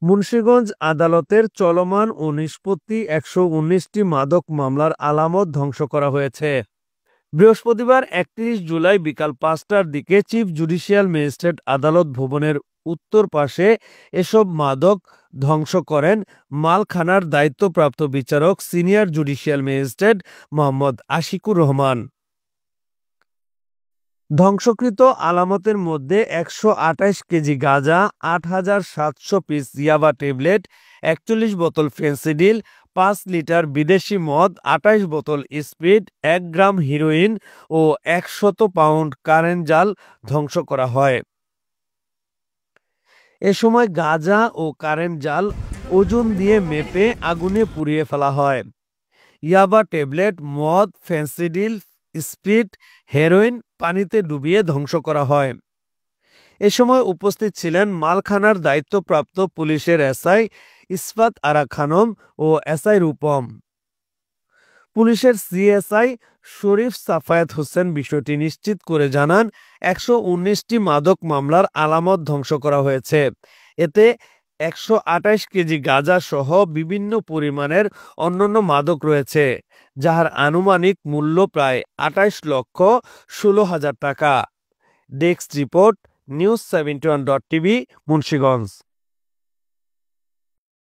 মুন্সিগঞ্জ আদালতের চলমান ও নিষ্পত্তি ১১৯টি মাদক মামলার আলামত ধ্বংস করা হয়েছে। বৃহস্পতিবার ৩১ জুলাই বিকাল ৫টার দিকে চিফ জুডিশিয়াল ম্যাজিস্ট্রেট আদালত ভবনের উত্তর পাশে এসব মাদক ধ্বংস করেন মালখানার দায়িত্বপ্রাপ্ত বিচারক senior judicial magistrate Mohammad Ashikur Rahman. ধ্বংসকৃত আলামতের মধ্যে ১২৮ কেজি গাঁজা, ৮,৭০০ পিস ইয়াবা ট্যাবলেট, ৪১ বোতল ফেন্সিডিল, ৫ লিটার বিদেশি মদ, ২৮ বোতল স্পিরিট, ১ গ্রাম হিরোইন ও ১০০ পাউন্ড কারেন্ট জাল ধ্বংস করা হয়। এ সময় গাঁজা ও কারেন্ট জাল ওজন দিয়ে মেপে আগুনে পুড়িয়ে ফেলা হয়। ইয়াবা ট্যাবলেট, মদ, ফেন্সিডিল, স্পিরিট, হেরোইন পানিতে ডুবিয়ে ধ্বংস করা হয়। এ সময় উপস্থিত ছিলেন মালখানার দায়িত্বপ্রাপ্ত পুলিশের এসআই ইসফাত আরা খানম ও এসআই রূপম। পুলিশের সিএসআই শরীফ সাফায়েত হোসেন বিষয়টি নিশ্চিত করে জানান, ১১৯টি মাদক মামলার আলামত ধ্বংস করা হয়েছে। এতে ১২৮ কেজি গাঁজা সহ বিভিন্ন পরিমাণের অন্যান্য মাদক রয়েছে, যার আনুমানিক মূল্য প্রায় ২৮,১৬,০০০ টাকা। Desk report, news 71.tv, Munshiganj.